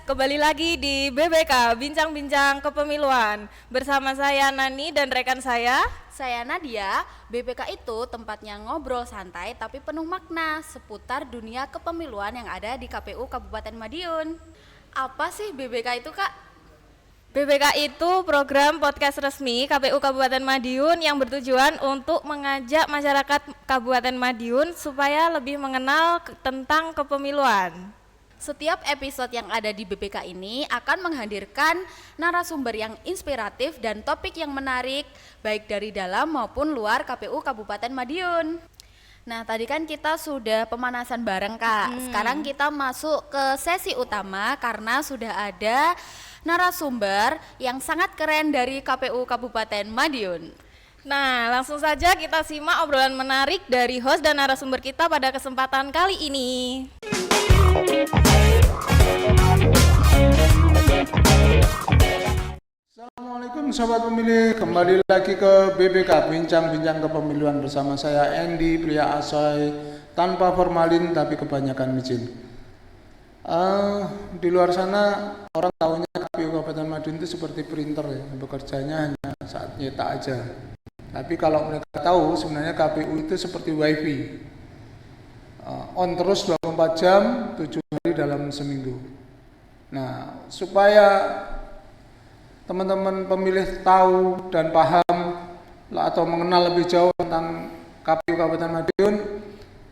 Kembali lagi di BBK, Bincang-Bincang Kepemiluan. Bersama saya Nani dan rekan saya Nadia. BBK itu tempatnya ngobrol santai tapi penuh makna seputar dunia kepemiluan yang ada di KPU Kabupaten Madiun. Apa sih BBK itu, Kak? BBK itu program podcast resmi KPU Kabupaten Madiun yang bertujuan untuk mengajak masyarakat Kabupaten Madiun supaya lebih mengenal tentang kepemiluan. Setiap episode yang ada di BBK ini akan menghadirkan narasumber yang inspiratif dan topik yang menarik baik dari dalam maupun luar KPU Kabupaten Madiun. Nah, tadi kan kita sudah pemanasan bareng, Kak. Sekarang kita masuk ke sesi utama karena sudah ada narasumber yang sangat keren dari KPU Kabupaten Madiun. Nah, langsung saja kita simak obrolan menarik dari host dan narasumber kita pada kesempatan kali ini. Assalamualaikum sobat pemilih, kembali lagi ke BBK Bincang-Bincang Kepemiluan bersama saya Andy, pria asoy tanpa formalin tapi kebanyakan micin. Di luar sana orang tahunya KPU Kabupaten Madiun itu seperti printer ya, bekerjanya hanya saat nyetak aja. Tapi kalau mereka tahu sebenarnya KPU itu seperti wifi, on terus 24 jam 7 hari dalam seminggu. Nah, supaya teman-teman pemilih tahu dan paham atau mengenal lebih jauh tentang KPU Kabupaten Madiun,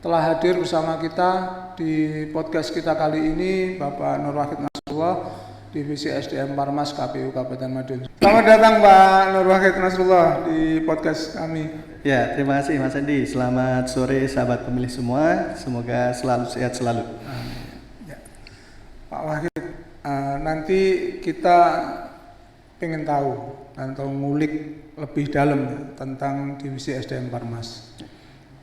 telah hadir bersama kita di podcast kita kali ini Bapak Nur Wahid Nasrullah, Divisi SDM Parmas KPU Kabupaten Madiun. Selamat datang Pak Nur Wahid Nasrullah di podcast kami. Ya, terima kasih Mas Andi. Selamat sore sahabat pemilih semua. Semoga selalu sehat selalu. Ya. Pak Wahid, nanti kita pengen tahu atau ngulik lebih dalam ya, tentang Divisi SDM Parmas.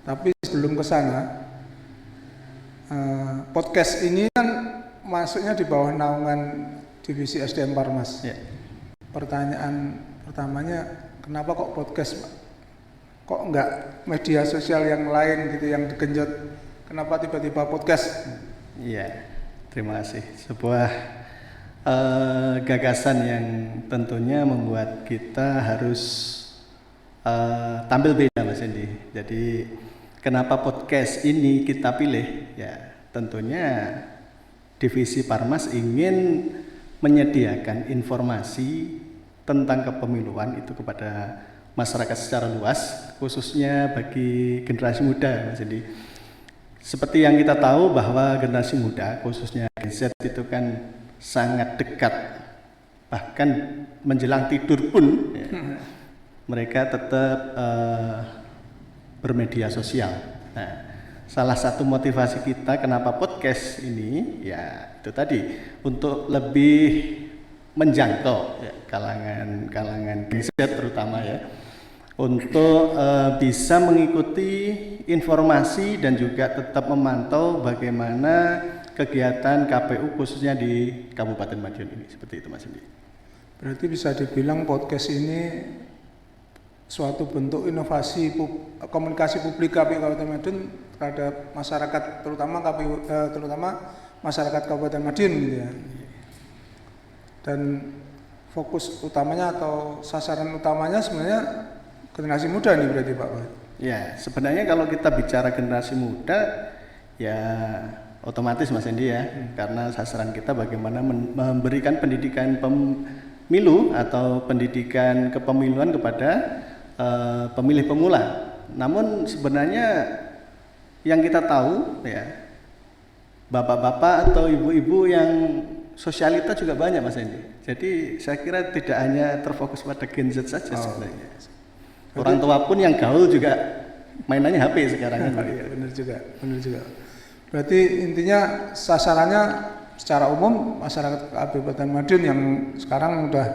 Tapi sebelum ke sana, podcast ini kan masuknya di bawah naungan Divisi SDM Parmas. Ya. Pertanyaan pertamanya, kenapa kok podcast, Pak? Kok enggak media sosial yang lain gitu yang digenjot? Kenapa tiba-tiba podcast? Iya, terima kasih. Sebuah gagasan yang tentunya membuat kita harus tampil beda, Mas Andi. Jadi kenapa podcast ini kita pilih? Ya, tentunya Divisi Parmas ingin menyediakan informasi tentang kepemiluan itu kepada masyarakat secara luas, khususnya bagi generasi muda, Mas Andi. Seperti yang kita tahu bahwa generasi muda, khususnya Gen Z itu kan sangat dekat, bahkan menjelang tidur pun ya, mereka tetap bermedia sosial. Nah, salah satu motivasi kita kenapa podcast ini ya itu tadi, untuk lebih menjangkau ya, kalangan Gen Z terutama ya, untuk bisa mengikuti informasi dan juga tetap memantau bagaimana kegiatan KPU khususnya di Kabupaten Madiun ini. Seperti itu Mas Indi. Berarti bisa dibilang podcast ini suatu bentuk inovasi komunikasi publik KPU Kabupaten Madiun terhadap masyarakat, terutama masyarakat Kabupaten Madiun gitu ya. Dan fokus utamanya atau sasaran utamanya sebenarnya generasi muda nih berarti Pak. Ya, sebenarnya kalau kita bicara generasi muda ya otomatis Mas Andi ya, karena sasaran kita bagaimana memberikan pendidikan pemilu atau pendidikan kepemiluan kepada pemilih pemula. Namun sebenarnya yang kita tahu ya, bapak-bapak atau ibu-ibu yang sosialita juga banyak Mas Andi. Jadi saya kira tidak hanya terfokus pada Gen Z saja sebenarnya. Orang tua pun yang gaul juga mainannya HP sekarang. Iya, benar juga. Berarti intinya sasarannya secara umum masyarakat Kabupaten Madiun yang sekarang udah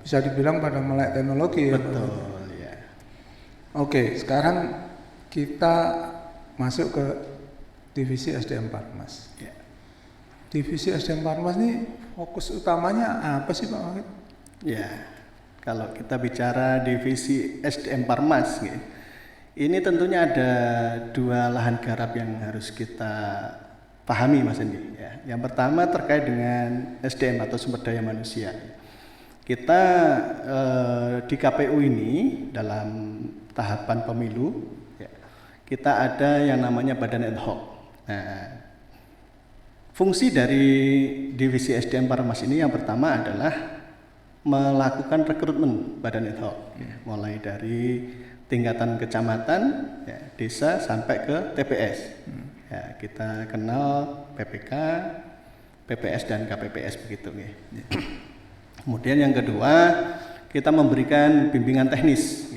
bisa dibilang pada melek teknologi. Betul ya. Oke, sekarang kita masuk ke Divisi SDM Parmas. Ya. Divisi SDM Parmas ini fokus utamanya apa sih Pak Wahid? Ya, kalau kita bicara Divisi SDM Parmas ini tentunya ada dua lahan garap yang harus kita pahami Mas Endi. Ya. Yang pertama terkait dengan SDM atau sumber daya manusia. Kita di KPU ini dalam tahapan pemilu, ya, kita ada yang namanya badan ad hoc. Nah, fungsi dari divisi SDM Parmas ini yang pertama adalah melakukan rekrutmen badan ad hoc, ya, mulai dari tingkatan kecamatan, ya, desa sampai ke TPS. Ya, kita kenal PPK, PPS dan KPPS begitu. Ya. Kemudian yang kedua, kita memberikan bimbingan teknis.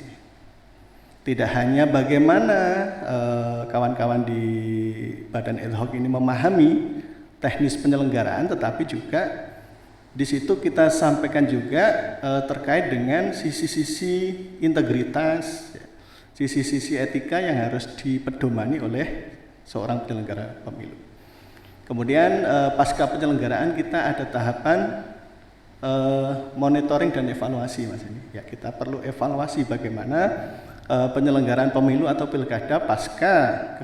Tidak hanya bagaimana kawan-kawan di badan ad hoc ini memahami teknis penyelenggaraan, tetapi juga di situ kita sampaikan juga terkait dengan sisi-sisi integritas, sisi-sisi etika yang harus dipedomani oleh seorang penyelenggara pemilu. Kemudian pasca penyelenggaraan kita ada tahapan monitoring dan evaluasi, Mas ini. Ya, kita perlu evaluasi bagaimana penyelenggaraan pemilu atau pilkada pasca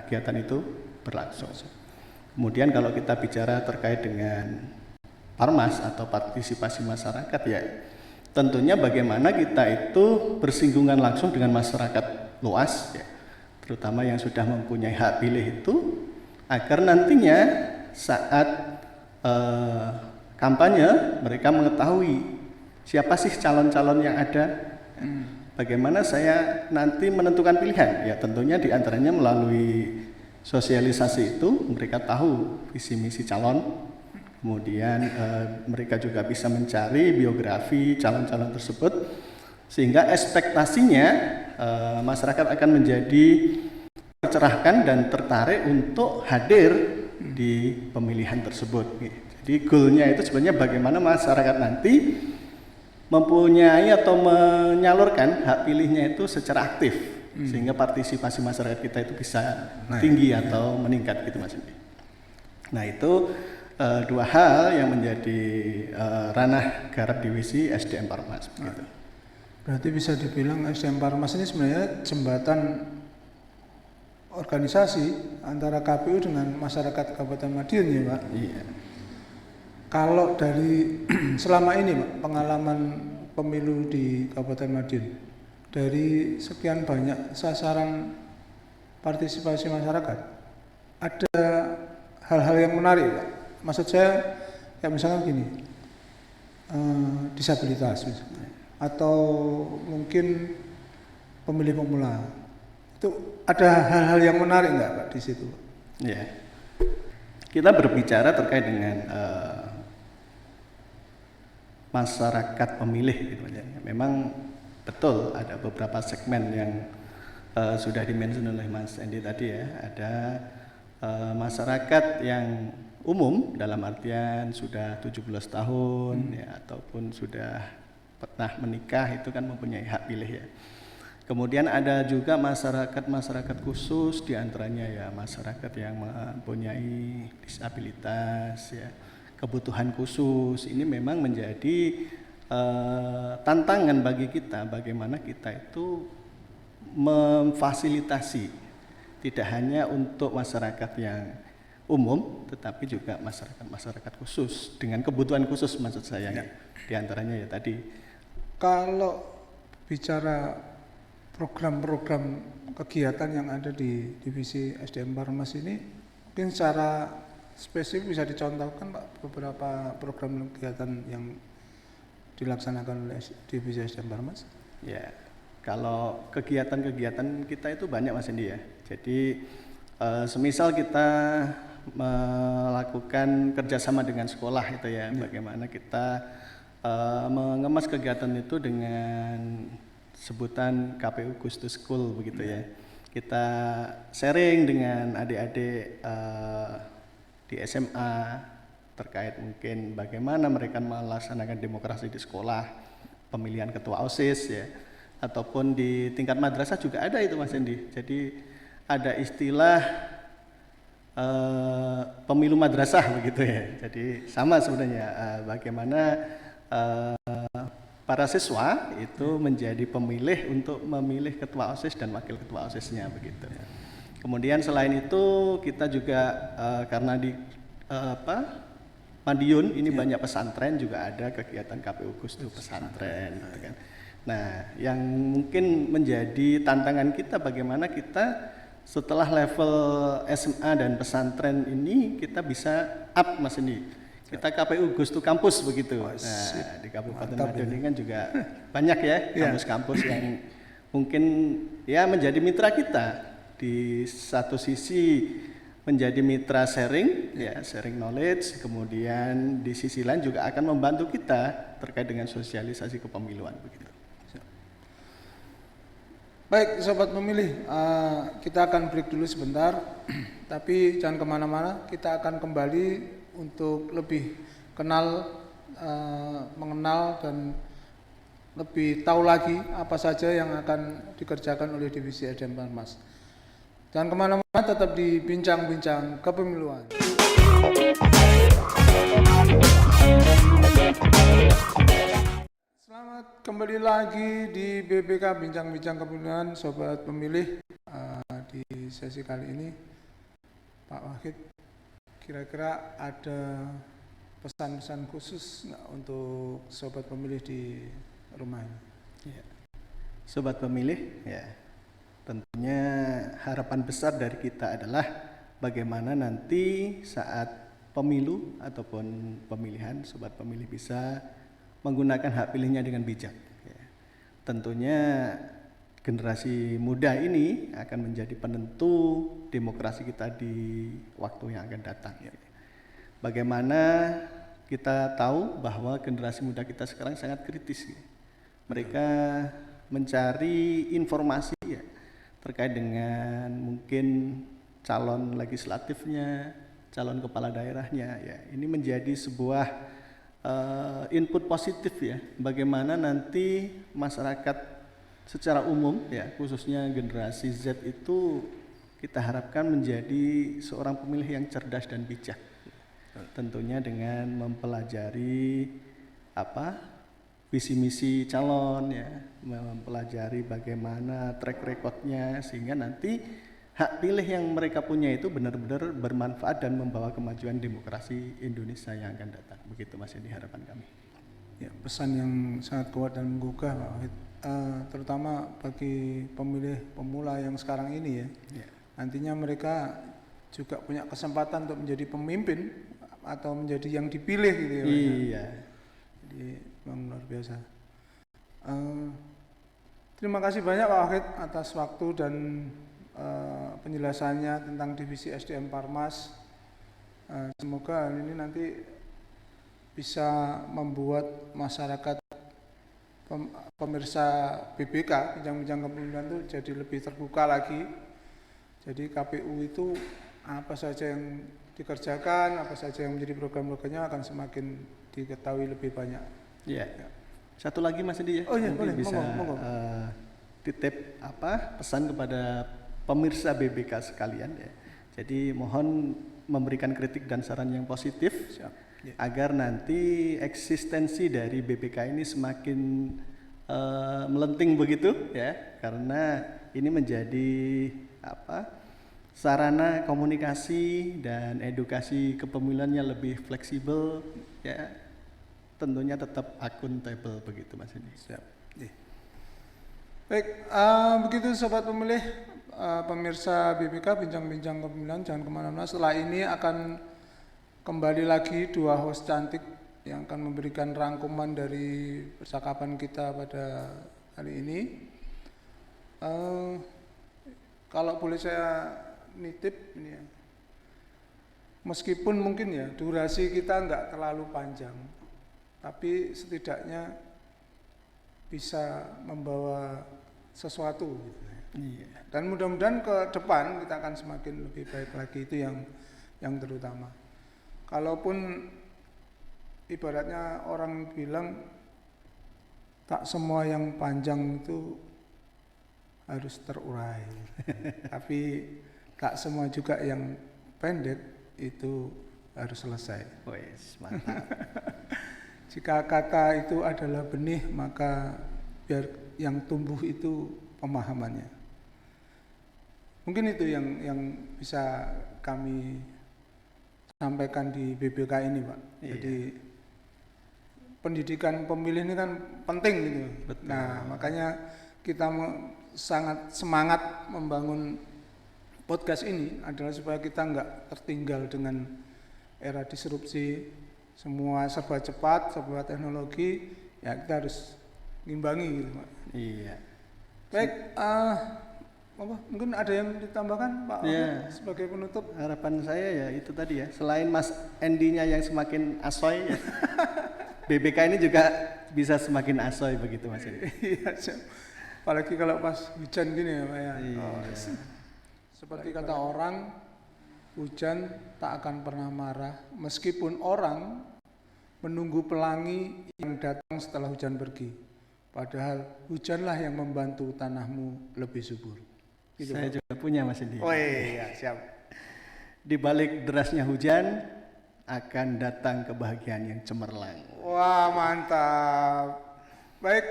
kegiatan itu berlangsung. Kemudian kalau kita bicara terkait dengan Parmas atau partisipasi masyarakat, ya tentunya bagaimana kita itu bersinggungan langsung dengan masyarakat luas, ya, terutama yang sudah mempunyai hak pilih itu, agar nantinya saat kampanye mereka mengetahui siapa sih calon-calon yang ada, bagaimana saya nanti menentukan pilihan, ya tentunya diantaranya melalui sosialisasi itu mereka tahu visi misi calon, kemudian mereka juga bisa mencari biografi calon-calon tersebut, sehingga ekspektasinya masyarakat akan menjadi tercerahkan dan tertarik untuk hadir di pemilihan tersebut. Jadi goalnya itu sebenarnya bagaimana masyarakat nanti mempunyai atau menyalurkan hak pilihnya itu secara aktif, sehingga partisipasi masyarakat kita itu bisa tinggi atau meningkat gitu Mas. Nah itu dua hal yang menjadi ranah garap divisi SDM Parmas. Begitu. Berarti bisa dibilang SDM Parmas ini sebenarnya jembatan organisasi antara KPU dengan masyarakat Kabupaten Madiun ya Pak? Iya. Kalau dari selama ini Pak, pengalaman pemilu di Kabupaten Madiun, dari sekian banyak sasaran partisipasi masyarakat, ada hal-hal yang menarik Pak? Maksud saya, kayak misalkan gini, disabilitas misalnya, atau mungkin pemilih pemula, itu ada hal-hal yang menarik nggak Pak di situ? Ya, kita berbicara terkait dengan masyarakat pemilih gitu ya. Memang betul ada beberapa segmen yang sudah dimention oleh Mas Endi tadi ya. Ada masyarakat yang umum dalam artian sudah 17 tahun ya, ataupun sudah pernah menikah, itu kan mempunyai hak pilih ya. Kemudian ada juga masyarakat khusus, diantaranya ya masyarakat yang mempunyai disabilitas ya, kebutuhan khusus. Ini memang menjadi tantangan bagi kita, bagaimana kita itu memfasilitasi tidak hanya untuk masyarakat yang umum, tetapi juga masyarakat khusus dengan kebutuhan khusus maksud saya ya. Diantaranya ya tadi. Kalau bicara program-program kegiatan yang ada di divisi SDM Parmas ini, mungkin secara spesifik bisa dicontohkan Pak beberapa program kegiatan yang dilaksanakan oleh divisi SDM Parmas? Ya, kalau kegiatan-kegiatan kita itu banyak Mas Endi ya. Jadi semisal kita melakukan kerjasama dengan sekolah itu ya, bagaimana kita mengemas kegiatan itu dengan sebutan KPU Goes to School begitu ya. Kita sharing dengan adik-adik di SMA terkait mungkin bagaimana mereka melaksanakan demokrasi di sekolah, pemilihan ketua OSIS ya, ataupun di tingkat madrasah juga ada itu Mas Endi. Jadi ada istilah pemilu madrasah begitu ya. Jadi sama sebenarnya bagaimana para siswa itu menjadi pemilih untuk memilih ketua OSIS dan wakil ketua OSIS-nya begitu. Kemudian selain itu kita juga karena di Madiun ini banyak pesantren, juga ada kegiatan KPU Gustu pesantren gitu kan. Nah, yang mungkin menjadi tantangan kita bagaimana kita setelah level SMA dan pesantren ini kita bisa up Mas ini. Kita KPU Gustu kampus begitu. Nah, di Kabupaten Madiun ini kan juga banyak ya kampus-kampus yang mungkin ya menjadi mitra kita. Di satu sisi menjadi mitra sharing, ya sharing knowledge, kemudian di sisi lain juga akan membantu kita terkait dengan sosialisasi kepemiluan begitu. Baik, sobat pemilih, kita akan break dulu sebentar, tapi jangan kemana-mana, kita akan kembali untuk lebih kenal, mengenal dan lebih tahu lagi apa saja yang akan dikerjakan oleh Divisi SDM Parmas. Jangan kemana-mana, tetap di Bincang-Bincang Kepemiluan. Selamat kembali lagi di BBK Bincang-Bincang Kepemiluan, sobat pemilih. Di sesi kali ini, Pak Wahid, kira-kira ada pesan-pesan khusus nggak untuk sobat pemilih di rumah ini? Ya. Sobat pemilih, ya. Tentunya harapan besar dari kita adalah bagaimana nanti saat pemilu ataupun pemilihan sobat pemilih bisa menggunakan hak pilihnya dengan bijak. Ya. Tentunya generasi muda ini akan menjadi penentu demokrasi kita di waktu yang akan datang. Ya. Bagaimana kita tahu bahwa generasi muda kita sekarang sangat kritis. Ya. Mereka mencari informasi ya, terkait dengan mungkin calon legislatifnya, calon kepala daerahnya, ya ini menjadi sebuah input positif ya, bagaimana nanti masyarakat secara umum ya, khususnya generasi Z itu kita harapkan menjadi seorang pemilih yang cerdas dan bijak, tentunya dengan mempelajari visi misi calon ya, mempelajari bagaimana track recordnya sehingga nanti hak pilih yang mereka punya itu benar-benar bermanfaat dan membawa kemajuan demokrasi Indonesia yang akan datang. Begitu Mas, ini harapan kami. Ya, pesan yang sangat kuat dan menggugah Pak Wahid, terutama bagi pemilih pemula yang sekarang ini ya. Nantinya mereka juga punya kesempatan untuk menjadi pemimpin atau menjadi yang dipilih gitu ya. Iya. Jadi memang luar biasa. Terima kasih banyak Pak Wahid atas waktu dan penjelasannya tentang Divisi SDM Parmas. Semoga ini nanti bisa membuat masyarakat pemirsa BBK Bincang-Bincang Kepemiluan itu jadi lebih terbuka lagi. Jadi KPU itu apa saja yang dikerjakan, apa saja yang menjadi program-programnya akan semakin diketahui lebih banyak. Iya. Satu lagi Mas Edi ya. Oh iya, mungkin boleh, bisa monggo. titip pesan kepada pemirsa BBK sekalian ya. Jadi mohon memberikan kritik dan saran yang positif agar nanti eksistensi dari BBK ini semakin melenting begitu ya, karena ini menjadi sarana komunikasi dan edukasi kepemiluannya lebih fleksibel ya, tentunya tetap akuntabel begitu Mas ini. Baik, begitu sobat pemilih, pemirsa BBK Bincang-Bincang Kepemiluan, jangan kemana-mana. Setelah ini akan kembali lagi dua host cantik yang akan memberikan rangkuman dari percakapan kita pada hari ini. Kalau boleh saya nitip ini ya, meskipun mungkin ya durasi kita nggak terlalu panjang, tapi setidaknya bisa membawa sesuatu gitu. Iya. Dan mudah-mudahan ke depan kita akan semakin lebih baik lagi, itu yang terutama. Kalaupun ibaratnya orang bilang tak semua yang panjang itu harus terurai, tapi tak semua juga yang pendek itu harus selesai. Wes, mantap. Jika kata itu adalah benih, maka biar yang tumbuh itu pemahamannya. Mungkin itu yang bisa kami sampaikan di BBK ini, Pak. Iya. Jadi pendidikan pemilih ini kan penting gitu. Betul. Nah, makanya kita sangat semangat membangun podcast ini adalah supaya kita nggak tertinggal dengan era disrupsi, semua serba cepat, serba teknologi, ya kita harus ngimbangi gitu, Pak. Iya. Baik, mungkin ada yang ditambahkan, Pak, Iya. sebagai penutup? Harapan saya ya itu tadi ya, selain Mas Andy-nya yang semakin asoy ya, BBK ini juga bisa semakin asoy begitu Mas Andy. Iya, siap. Apalagi kalau pas hujan gini ya, Pak ya. Iya. Seperti kata orang, hujan tak akan pernah marah meskipun orang menunggu pelangi yang datang setelah hujan pergi. Padahal hujanlah yang membantu tanahmu lebih subur. Gitu, Saya Pak. juga punya Mas Andy. Oh iya, siap. Di balik derasnya hujan akan datang kebahagiaan yang cemerlang. Wah, mantap. Baik,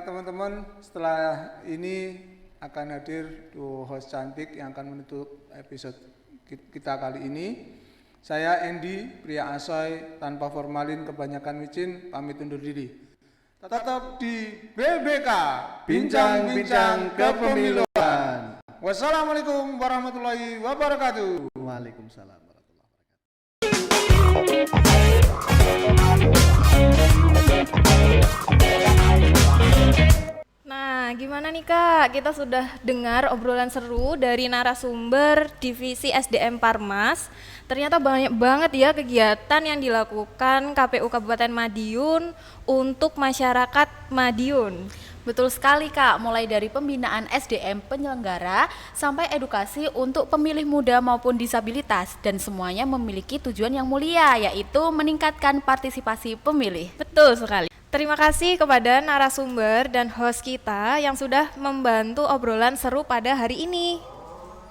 teman-teman, setelah ini akan hadir dua host cantik yang akan menutup episode kita kali ini. Saya Andy, pria asoy tanpa formalin kebanyakan micin, pamit undur diri. Tetap di BBK, Bincang-Bincang Kepemiluan. Wassalamualaikum warahmatullahi wabarakatuh. Waalaikumsalam warahmatullahi wabarakatuh. Nah, gimana nih Kak? Kita sudah dengar obrolan seru dari narasumber Divisi SDM Parmas. Ternyata banyak banget ya kegiatan yang dilakukan KPU Kabupaten Madiun untuk masyarakat Madiun. Betul sekali Kak, mulai dari pembinaan SDM penyelenggara sampai edukasi untuk pemilih muda maupun disabilitas, dan semuanya memiliki tujuan yang mulia, yaitu meningkatkan partisipasi pemilih. Betul sekali. Terima kasih kepada narasumber dan host kita yang sudah membantu obrolan seru pada hari ini.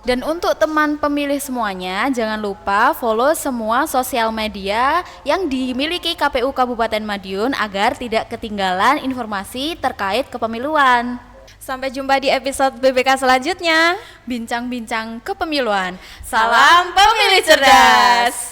Dan untuk teman pemilih semuanya, jangan lupa follow semua sosial media yang dimiliki KPU Kabupaten Madiun agar tidak ketinggalan informasi terkait kepemiluan. Sampai jumpa di episode BBK selanjutnya. Bincang-bincang kepemiluan. Salam pemilih cerdas.